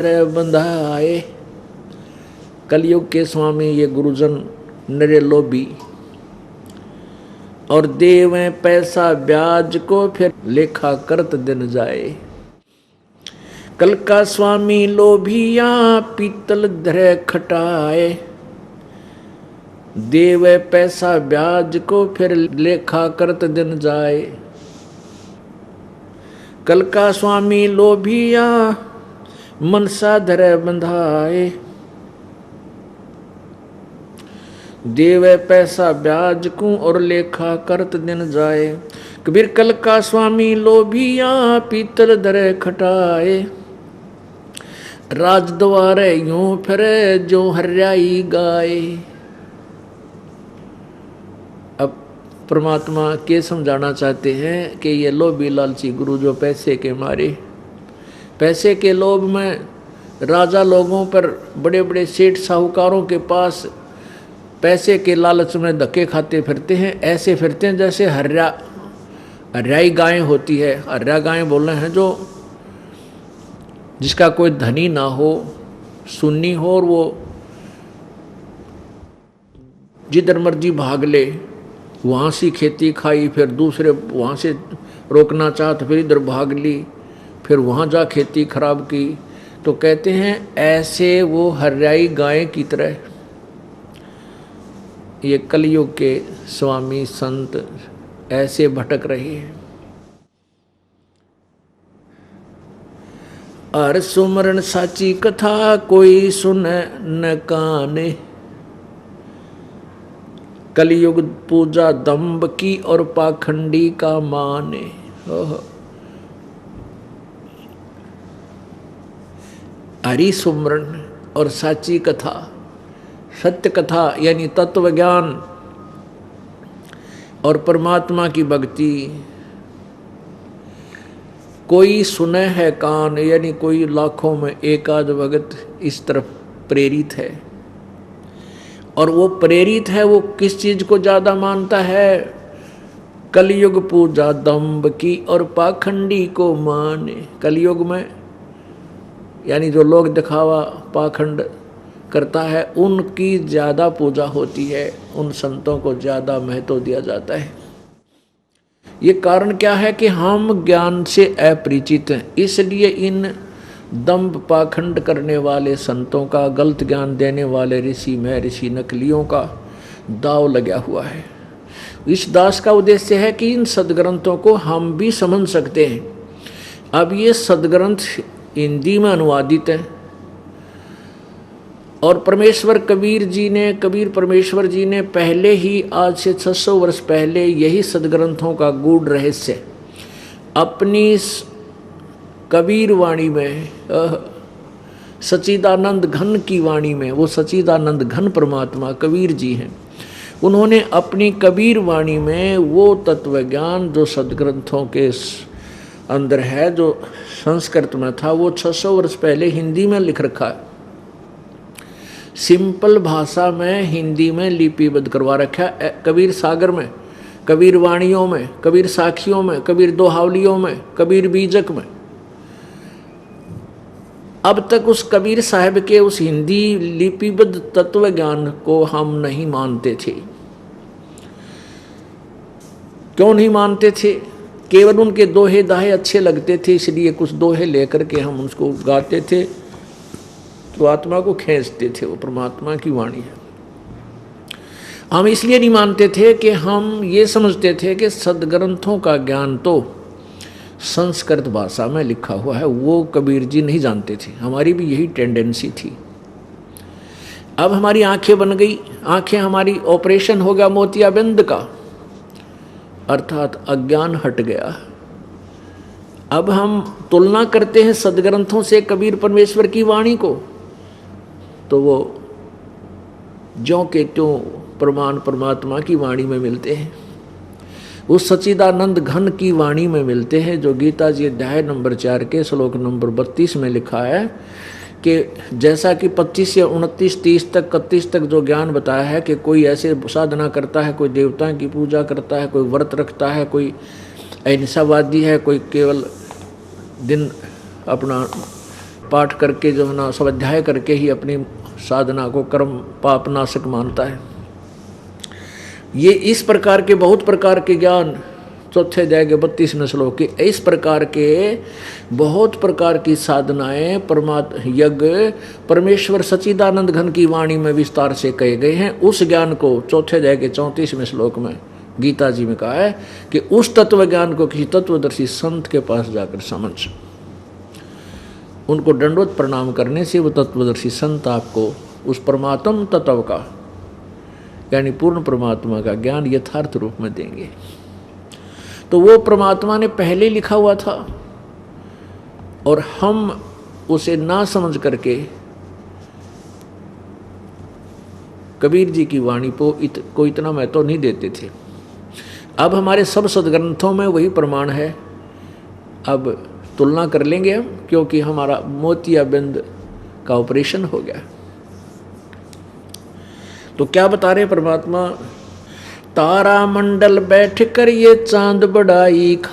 बंधाए। कलयुग के स्वामी ये गुरुजन नरे लोभी और देवें पैसा ब्याज को फिर लेखा करत दिन जाए। कल का स्वामी लोभिया पीतल धरे खटाए, देवे पैसा ब्याज को फिर लेखा करत दिन जाए। कल का स्वामी लोभिया मनसा धरे बंधाए, देवे पैसा ब्याज को और लेखा करत दिन जाए। कबीर कल का स्वामी लोभिया पीतल धरे खटाए, राज द्वारे यूं फिरे जो हरियाई गाए। अब परमात्मा के समझाना चाहते हैं कि ये लोभी लालची गुरु जो पैसे के मारे, पैसे के लोभ में राजा लोगों पर, बड़े बड़े सेठ साहूकारों के पास पैसे के लालच में धक्के खाते फिरते हैं। ऐसे फिरते हैं जैसे हरियाई गायें होती है। हरिया गायें बोल रहे हैं जो जिसका कोई धनी ना हो, सुन्नी हो, और वो जिधर मर्जी भाग ले, वहाँ से खेती खाई, फिर दूसरे वहाँ से रोकना चाह तो फिर इधर भाग ली, फिर वहाँ जा खेती खराब की। तो कहते हैं ऐसे वो हरियाई गाय की तरह ये कलयुग के स्वामी संत ऐसे भटक रहे हैं। हर सुमरन साची कथा कोई सुने न काने, कलयुग पूजा दंभ की और पाखंडी का माने। हरि सुमरन और साची कथा, सत्य कथा यानी तत्व ज्ञान और परमात्मा की भक्ति, कोई सुने है कान यानी कोई लाखों में एक आध भगत इस तरफ प्रेरित है। और वो प्रेरित है, वो किस चीज को ज्यादा मानता है? कलयुग पूजा दंभ की और पाखंडी को माने। कलयुग में यानी जो लोग दिखावा पाखंड करता है उनकी ज्यादा पूजा होती है, उन संतों को ज्यादा महत्व दिया जाता है। ये कारण क्या है कि हम ज्ञान से अपरिचित हैं, इसलिए इन दंभ पाखंड करने वाले संतों का, गलत ज्ञान देने वाले ऋषि में ऋषि नकलियों का दाव लगा हुआ है। इस दास का उद्देश्य है कि इन सदग्रंथों को हम भी समझ सकते हैं। अब ये सदग्रंथ हिंदी में अनुवादित हैं और कबीर परमेश्वर जी ने पहले ही, आज से 600 वर्ष पहले, यही सदग्रंथों का गूढ़ रहस्य अपनी कबीर वाणी में, सच्चिदानंद घन की वाणी में, वो सच्चिदानंद घन परमात्मा कबीर जी हैं, उन्होंने अपनी कबीर वाणी में वो तत्व ज्ञान जो सदग्रंथों के अंदर है, जो संस्कृत में था, वो 600 वर्ष पहले हिंदी में लिख रखा है। सिंपल भाषा में हिंदी में लिपिबद्ध करवा रखा है। कबीर सागर में, कबीर वाणियों में, कबीर साखियों में, कबीर दोहावलियों में, कबीर बीजक में। अब तक उस कबीर साहब के उस हिंदी लिपिबद्ध तत्व ज्ञान को हम नहीं मानते थे। क्यों नहीं मानते थे? केवल उनके दोहे दाहे अच्छे लगते थे, इसलिए कुछ दोहे लेकर के हम उसको गाते थे तो आत्मा को खींचते थे। वो परमात्मा की वाणी है। हम इसलिए नहीं मानते थे कि हम ये समझते थे कि सदग्रंथों का ज्ञान तो संस्कृत भाषा में लिखा हुआ है, वो कबीर जी नहीं जानते थे। हमारी भी यही टेंडेंसी थी। अब हमारी आंखें बन गई, आंखें हमारी ऑपरेशन हो गया मोतियाबिंद का, अर्थात अज्ञान हट गया। अब हम तुलना करते हैं सदग्रंथों से कबीर परमेश्वर की वाणी को, तो वो ज्यों के त्यों प्रमाण परमात्मा की वाणी में मिलते हैं, उस सच्चिदानंद घन की वाणी में मिलते हैं, जो गीता जी अध्याय नंबर 4 के श्लोक नंबर 32 में लिखा है कि जैसा कि 25 से 29, 30 तक, 31 तक जो ज्ञान बताया है कि कोई ऐसे साधना करता है, कोई देवताओं की पूजा करता है, कोई व्रत रखता है, कोई अहिंसावादी है, कोई केवल दिन अपना पाठ करके जो है ना स्वाध्याय करके ही अपनी साधना को कर्म पाप नाशक मानता है। ये इस प्रकार के बहुत प्रकार के ज्ञान चौथे अध्याय के 32वें श्लोक के इस प्रकार के बहुत प्रकार की साधनाएं यज्ञ परमेश्वर सच्चिदानंद घन की वाणी में विस्तार से कहे गए हैं। उस ज्ञान को चौथे अध्याय के 34वें श्लोक में गीता जी में कहा है कि उस तत्व ज्ञान को किसी तत्वदर्शी संत के पास जाकर समझ, उनको दंडवत प्रणाम करने से वो तत्वदर्शी संत आपको उस परमात्म तत्व का यानी पूर्ण परमात्मा का ज्ञान यथार्थ रूप में देंगे। तो वो परमात्मा ने पहले लिखा हुआ था और हम उसे ना समझ करके कबीर जी की वाणी को इतना महत्व नहीं देते थे। अब हमारे सब सदग्रंथों में वही प्रमाण है। अब तुलना कर लेंगे हम, क्योंकि हमारा मोतियाबिंद का ऑपरेशन हो गया। तो क्या बता रहे परमात्मा, तारा मंडल बैठ कर ये चांद बढ़ाई